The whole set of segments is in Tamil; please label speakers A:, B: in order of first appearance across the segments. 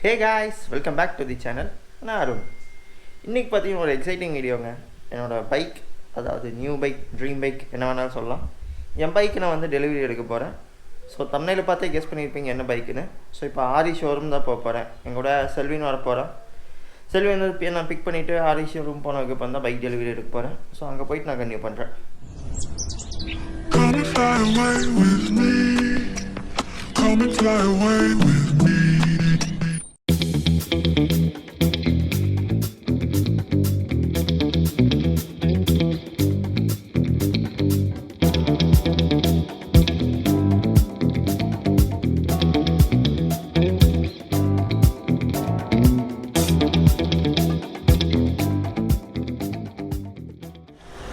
A: Hey guys, welcome back to the channel. நான் அருண். இன்றைக்கி பார்த்தீங்கன்னா ஒரு எக்ஸைட்டிங் வீடியோங்க. என்னோடய பைக், அதாவது நியூ பைக், ட்ரீம் பைக் என்ன வேணாலும் சொல்லலாம். என் பைக்கு நான் வந்து டெலிவரி எடுக்க போகிறேன். ஸோ தம்ப்நெயிலில் பார்த்தே கெஸ் பண்ணியிருப்பீங்க என்ன பைக்குன்னு. ஸோ இப்போ ஆரி ஷோரூம் தான் போக போகிறேன். எங்களோட செல்வின்னு வர போகிறேன். செல்வி வந்து நான் பிக் பண்ணிவிட்டு ஆரி ஷோரூம் போனதுக்கு அப்புறம் தான் பைக் டெலிவரி எடுக்க போகிறேன். ஸோ அங்கே போயிட்டு நான் கண்டினியூ பண்ணுறேன்.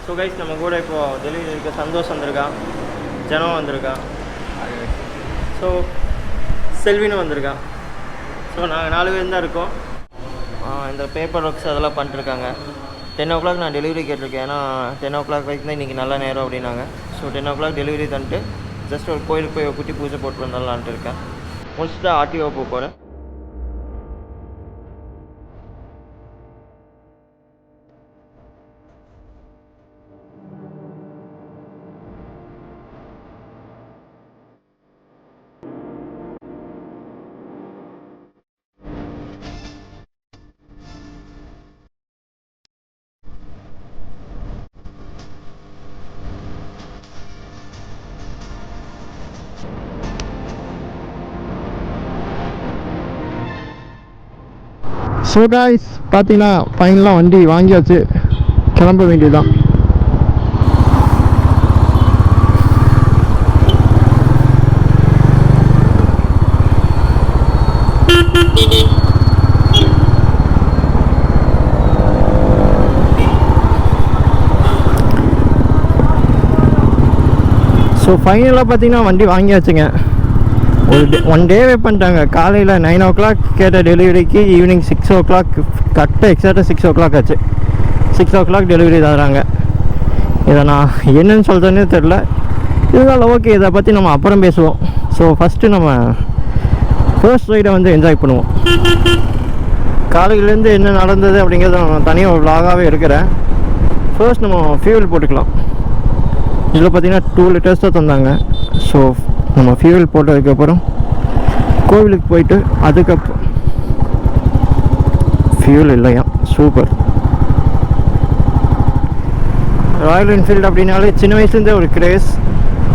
A: ஸோ கைஸ், நம்ம கூட இப்போது டெலிவரி இருக்க சந்தோஷ் வந்திருக்கான், ஜனம் வந்திருக்கான், ஸோ செல்வினும் வந்திருக்கான். ஸோ நாங்கள் 4 பேர் தான் இருக்கோம். இந்த பேப்பர் ஒர்க்ஸ் அதெல்லாம் பண்ணிட்டுருக்காங்க. 10 o'clock நான் டெலிவரி கேட்டிருக்கேன். ஏன்னா 10 o'clock வரைக்கும் தான் இன்றைக்கி நல்ல நேரம் அப்படின்னாங்க. ஸோ 10 o'clock டெலிவரி தந்துட்டு ஜஸ்ட் ஒரு கோயிலுக்கு போய் குட்டி பூஜை போட்டு வந்தாலான்ட்டு இருக்கேன். முடிச்சுட்டு ஆர்டிஓ போக போகிறேன்.
B: ஸோ காய்ஸ், பார்த்தீங்கன்னா ஃபைனலாக வண்டி வாங்கியாச்சு, கிளம்ப வேண்டியதுதான். ஸோ ஃபைனலாக பார்த்தீங்கன்னா வண்டி வாங்கியாச்சுங்க. ஒன் டே வெயிட் பண்ணிட்டாங்க. காலையில் 9 o'clock கேட்ட டெலிவரிக்கு ஈவினிங் 6 o'clock, கரெக்டாக எக்ஸாக்டாக 6 o'clock ஆச்சு. 6 o'clock டெலிவரி தராங்க. இதை நான் என்னன்னு சொல்கிறேன்னே தெரில. இருந்தாலும் ஓகே, இதை பற்றி நம்ம அப்புறம் பேசுவோம். ஸோ ஃபஸ்ட்டு நம்ம ஃபர்ஸ்ட் ரைடை வந்து என்ஜாய் பண்ணுவோம். காலையிலேருந்து என்ன நடந்தது அப்படிங்கிறத நான் தனியாக ஒரு vlog-ஆகவே இருக்கிறேன். ஃபர்ஸ்ட் நம்ம ஃபியூல் போட்டுக்கலாம். இதில் பார்த்தீங்கன்னா 2 liters தான் தந்தாங்க. ஸோ நம்ம ஃபியூல் போட்டதுக்கப்புறம் கோவிலுக்கு போயிட்டு அதுக்கப்புறம் ஃபியூல் இல்லையா, சூப்பர். ராயல் என்ஃபீல்டு அப்படின்னாலே சின்ன வயசுலேருந்தே ஒரு கிரேஸ்.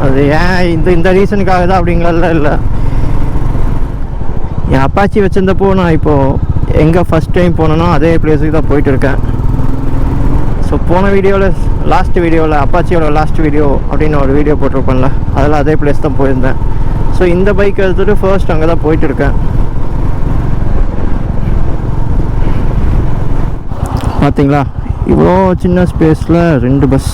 B: அது ஏன் இந்த ரீசனுக்காக தான் அப்படிங்கிறதுலாம் இல்லை. என் அப்பாச்சி வச்சுருந்தப்போ நான் இப்போது எங்கே ஃபஸ்ட் டைம் போனேனோ அதே பிளேஸுக்கு தான் போயிட்டு இருக்கேன். ஸோ போன வீடியோவில், லாஸ்ட் வீடியோவில், அப்பாச்சியோட லாஸ்ட் வீடியோ அப்படின்னு ஒரு வீடியோ போட்டிருப்பேன்ல, அதில் அதே பிளேஸ் தான் போயிருந்தேன். ஸோ இந்த பைக் எடுத்துகிட்டு ஃபர்ஸ்ட் அங்கே தான் போயிட்டுருக்கேன். பார்த்தீங்களா, இவ்வளோ சின்ன ஸ்பேஸில் 2 பஸ்.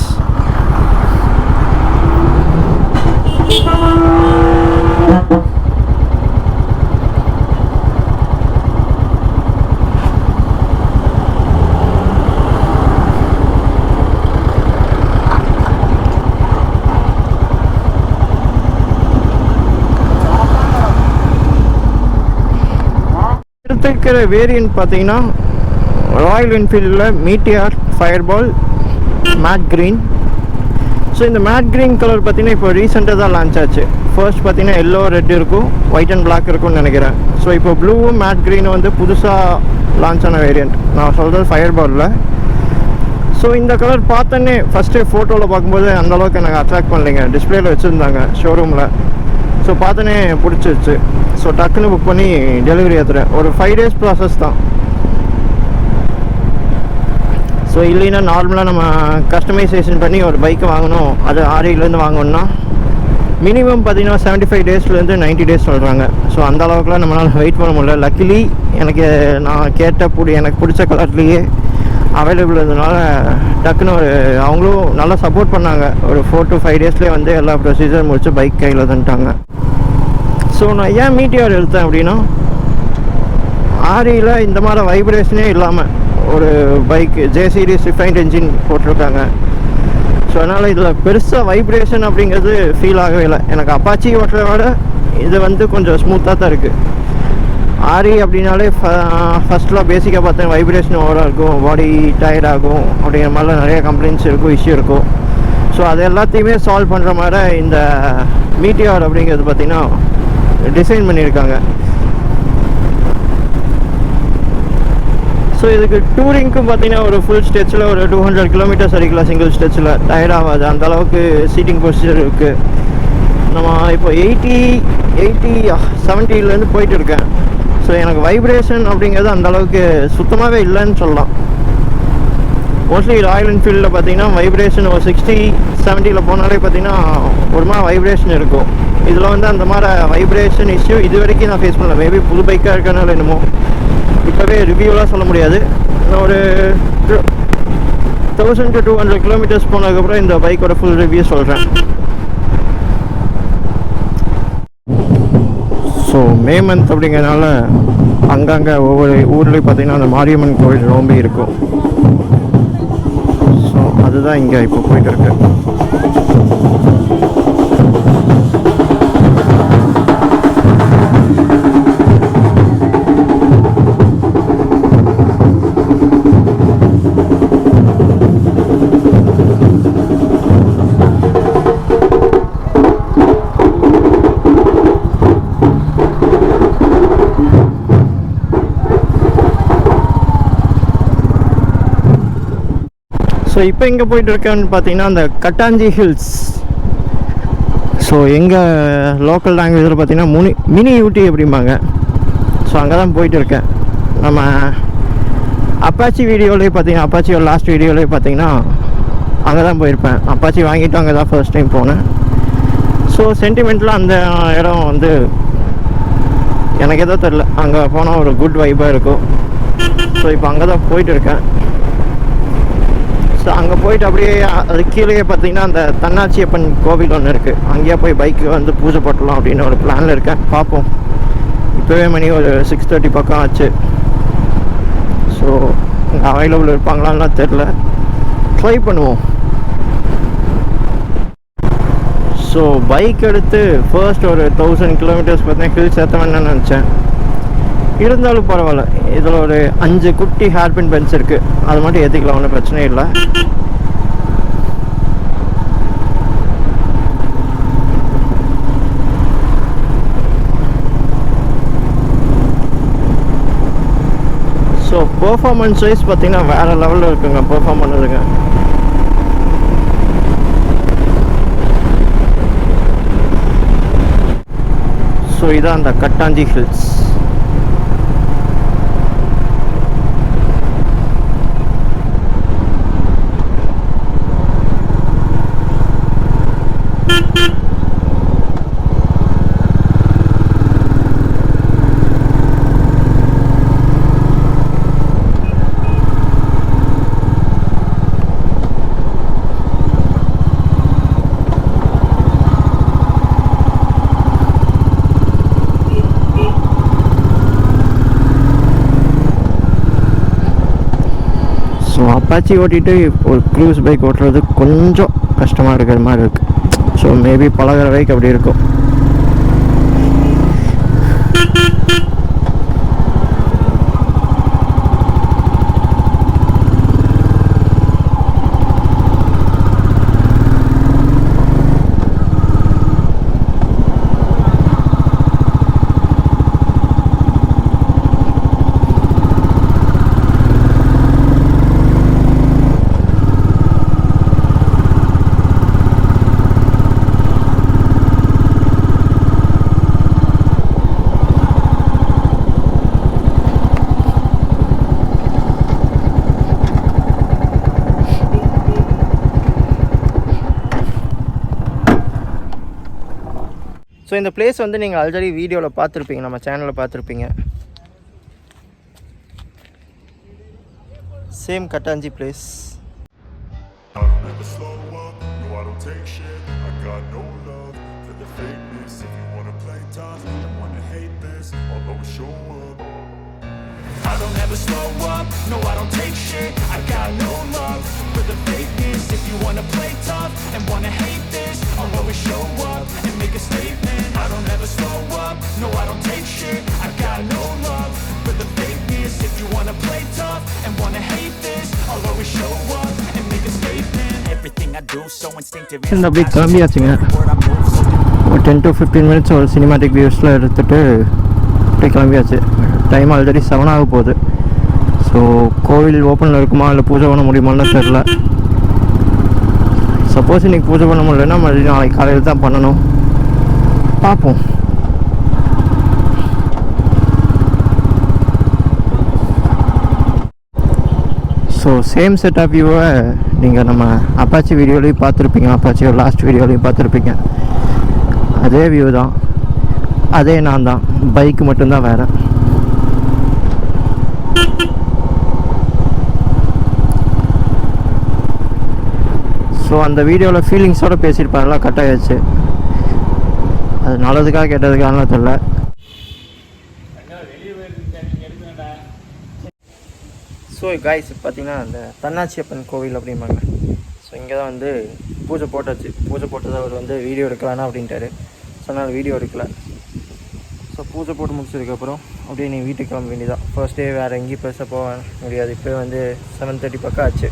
B: இருக்கிற வேரியன்ட் பார்த்தீங்கன்னா ராயல் என்ஃபீல்டில் Meteor, Fireball, matt green. So இந்த மேட் க்ரீன் கலர் பார்த்தீங்கன்னா இப்போ ரீசெண்டாக தான் லான்ச் ஆச்சு. ஃபர்ஸ்ட் பார்த்தீங்கன்னா எல்லோ, ரெட் இருக்கும், ஒயிட் அண்ட் பிளாக் இருக்கும்னு நினைக்கிறேன். ஸோ இப்போ ப்ளூவும் மேட் க்ரீனும் வந்து புதுசாக லான்ச் ஆன வேரியண்ட். நான் சொல்கிறது ஃபயர்பாலில். ஸோ இந்த கலர் பார்த்தோன்னே ஃபஸ்ட்டு ஃபோட்டோவில் பார்க்கும்போது அந்தளவுக்கு எனக்கு அட்ராக்ட் பண்ணலைங்க. டிஸ்பிளேயில் வச்சுருந்தாங்க ஷோரூமில். ஸோ பார்த்தோன்னே பிடிச்சிருச்சு. ஸோ டக்குன்னு புக் பண்ணி டெலிவரி ஏற்றுறேன். ஒரு 5 days ப்ராசஸ் தான். ஸோ இல்லைன்னா நார்மலாக நம்ம கஸ்டமைசேஷன் பண்ணி ஒரு பைக்கை வாங்கணும், அது ஆரியிலேருந்து வாங்கணும்னா மினிமம் பார்த்தீங்கன்னா 75 daysலேருந்து 90 days சொல்கிறாங்க. ஸோ அந்த அளவுக்குலாம் நம்மளால் வெயிட் பண்ண முடியல. லக்கிலி எனக்கு நான் கேட்ட எனக்கு பிடிச்ச கலர்லேயே அவைலபிள் இருந்ததுனால டக்குன்னு அவங்களும் நல்லா சப்போர்ட் பண்ணாங்க. ஒரு 4 to 5 daysலேயே வந்து எல்லா ப்ரொசீஜர் முடிச்சு பைக் கையில் தந்துட்டாங்க. ஸோ நான் ஏன் மீட்டியார் எடுத்தேன் அப்படின்னா, ஆரியில் இந்த மாதிரி வைப்ரேஷனே இல்லாமல் ஒரு bike J series refined engine போட்டிருக்காங்க. ஸோ அதனால் இதில் பெருசாக வைப்ரேஷன் அப்படிங்கிறது ஃபீல் ஆகவே இல்லை எனக்கு. அப்பாச்சி ஓட்டுறத விட இது வந்து கொஞ்சம் ஸ்மூத்தாக தான் இருக்குது. ஆரி அப்படின்னாலே ஃபஸ்ட்டில் பேசிக்காக பார்த்தா வைப்ரேஷன் ஓவராக இருக்கும், பாடி டயர்ட் ஆகும் அப்படிங்கிற மாதிரிலாம் நிறைய கம்ப்ளைண்ட்ஸ் இருக்கும், இஷ்யூ இருக்கும். ஸோ அது எல்லாத்தையுமே சால்வ் பண்ணுற மாதிரி இந்த மீட்டியார் அப்படிங்கிறது பார்த்திங்கன்னா டிசைன் பண்ணியிருக்காங்க. ஸோ இதுக்கு டூரிங்க்கும் பார்த்தீங்கன்னா ஒரு ஃபுல் ஸ்டெச்சில் ஒரு 200 கிலோமீட்டர்ஸ் அடிக்கலாம் சிங்கிள் ஸ்டெச்சில், டயர்ட் ஆகாது, அந்தளவுக்கு சீட்டிங் பொசிஷன் இருக்குது. நம்ம இப்போ 70 போயிட்டு இருக்கேன். ஸோ எனக்கு வைப்ரேஷன் அப்படிங்கிறது அந்தளவுக்கு சுத்தமாகவே இல்லைன்னு சொல்லலாம். மோஸ்ட்லி ராயல் என்ஃபீல்டில் பார்த்தீங்கன்னா வைப்ரேஷன் ஒரு 60-70 போனாலே பார்த்தீங்கன்னா ஒரு மாதிரி வைப்ரேஷன் இருக்கும். இதில் வந்து அந்த மாதிரி வைப்ரேஷன் இஷ்யூ இது வரைக்கும் நான் ஃபேஸ் பண்ணல. மேபி புது பைக்காக இருக்கனால என்னமோ இப்போவே ரிவ்யூலாம் சொல்ல முடியாது. ஒரு 1000 to 200 கிலோமீட்டர்ஸ் போனதுக்கப்புறம் இந்த பைக்கோட ஃபுல் ரிவ்யூ சொல்கிறேன். ஸோ மே மந்த் அப்படிங்கிறதுனால அங்கங்கே ஒவ்வொரு ஊர்லேயும் பார்த்திங்கன்னா அந்த மாரியம்மன் கோவில் ரொம்ப இருக்கும். ஸோ அதுதான் இங்கே இப்போ போயிட்டு இருக்கு. ஸோ இப்போ எங்கே போயிட்டு இருக்கேன்னு பார்த்தீங்கன்னா அந்த கட்டாஞ்சி ஹில்ஸ். ஸோ எங்கள் லோக்கல் லாங்குவேஜில் பார்த்தீங்கன்னா மினி ஊட்டி அப்படிம்பாங்க. ஸோ அங்கே தான் போயிட்டு இருக்கேன். நம்ம அப்பாச்சி வீடியோலேயே பார்த்தீங்கன்னா, அப்பாச்சியோட லாஸ்ட் வீடியோலேயே பார்த்தீங்கன்னா அங்கே தான் போயிருப்பேன். அப்பாச்சி வாங்கிட்டு அங்கே தான் ஃபர்ஸ்ட் டைம் போனேன். ஸோ சென்டிமெண்ட்லாம் அந்த இடம் வந்து எனக்கு எதோ தெரில, அங்கே போனால் ஒரு குட் வைப்பாக இருக்கும். ஸோ இப்போ அங்கே தான் போயிட்டு இருக்கேன். ஸோ அங்கே போயிட்டு அப்படியே அது கீழே பார்த்தீங்கன்னா அந்த தன்னாட்சியப்பன் கோவில் ஒன்று இருக்குது. அங்கேயே போய் பைக்கு வந்து பூஜை போட்டலாம் அப்படின்னு ஒரு பிளானில் இருக்கேன். பார்ப்போம். இப்போவே மணி ஒரு 6:30 பக்கம் ஆச்சு. ஸோ அங்கே அவைலபிள் இருப்பாங்களான்னு தெரில, ட்ரை பண்ணுவோம். ஸோ பைக் எடுத்து ஃபர்ஸ்ட் ஒரு 1000 கிலோமீட்டர்ஸ் பார்த்தீங்கன்னா ஹில்ஸ் ஏற்ற வேணும்னு நினச்சேன். இருந்தாலும் பரவாயில்ல, இதில் ஒரு 5 குட்டி ஹேர்பின் பென்ஸ் இருக்குது, அது மட்டும் ஏற்றிக்கலாம், ஒன்றும் பிரச்சனை இல்லை. ஸோ பெர்ஃபார்மன்ஸ் வைஸ் பார்த்தீங்கன்னா வேறு லெவலில் இருக்குங்க பெர்ஃபார்ம் பண்ணுதுங்க. ஸோ இதான் அந்த கட்டாஞ்சி ஹில்ஸ். ஸோ அப்பாச்சி ஓட்டிகிட்டு ஒரு க்ரூஸ் பைக் ஓட்டுறது கொஞ்சம் கஷ்டமாக இருக்கிற மாதிரி இருக்குது. ஸோ மேபி பழகிற பைக் அப்படி இருக்கும். ஸோ இந்த பிளேஸ் வந்து நீங்கள் ஆல்ரெடி வீடியோவில் பார்த்துருப்பீங்க, நம்ம சேனலில் பார்த்துருப்பீங்க. சேம் கட்டாஞ்சி place.
C: I don't ever slow up, no I don't take shit. I got no love for the fakeness. If you wanna play tough and wanna hate this, I'll always show up and make a statement. I don't ever slow up, no I don't take shit. I got got no love for the fakeness. If you wanna play tough and wanna hate this, I'll always show up and make a statement. Everything I do so instinctive and
B: இந்த
C: so
B: அப்படியே
C: passionate.
B: கிளம்பியாச்சுங்க.
C: Every word I move so
B: ஒரு 10 to 15 மினிட்ஸ் ஒரு சினிமாட்டிக் வியூஸில் எடுத்துகிட்டு அப்படியே கிளம்பியாச்சு. டைம் ஆல்ரெடி 7 ஆக போகுது. ஸோ கோவில் ஓப்பனில் இருக்குமா இல்லை பூஜை பண்ண முடியுமான்னு தெரில. சப்போஸ் இன்றைக்கி பூஜை பண்ண முடியலன்னா மறுபடியும் நாளைக்கு காலையில் தான் பண்ணணும். பார்ப்போம். ஸோ சேம் செட் ஆஃப் வியூவை நீங்கள் நம்ம அப்பாச்சி வீடியோலையும் பார்த்துருப்பீங்க, அப்பாச்சி லாஸ்ட் வீடியோலையும் பார்த்துருப்பீங்க. அதே வியூ தான், அதே நான் தான், பைக்கு மட்டும்தான் வேறு. ஸோ அந்த வீடியோவில் ஃபீலிங்ஸோடு பேசியிருப்பாங்களா, கட் ஆகிடுச்சு. அது நல்லதுக்காக கேட்டதுக்காக தெரியல. ஸோ காய்ஸ் பார்த்தீங்கன்னா அந்த தன்னாட்சி அப்பன் கோவில் அப்படிம்பாங்க. ஸோ இங்கே தான் வந்து பூஜை போட்டாச்சு. பூஜை போட்டதை அவர் வந்து வீடியோ எடுக்கலான்னா அப்படின்ட்டாரு. ஸோ அதனால் வீடியோ எடுக்கலை. ஸோ பூஜை போட்டு முடிச்சதுக்கப்புறம் அப்படியே நீ வீட்டுக்கு கிளம்ப வேண்டியதான். ஃபர்ஸ்ட் டே வேறு எங்கேயும் பெருசாக போக முடியாது. இப்போ வந்து 7:30 பக்கம் ஆச்சு.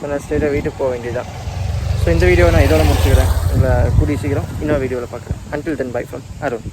B: ஸோ நான் ஸ்டேட்டாக வீட்டுக்கு போக வேண்டியதான். ஸோ இந்த வீடியோவை நான் இதோட முடிச்சுக்கிறேன். உங்களை கூடிய சீக்கிரம் இன்னொரு வீடியோவில் பார்க்குறேன். Until then, bye from Arun.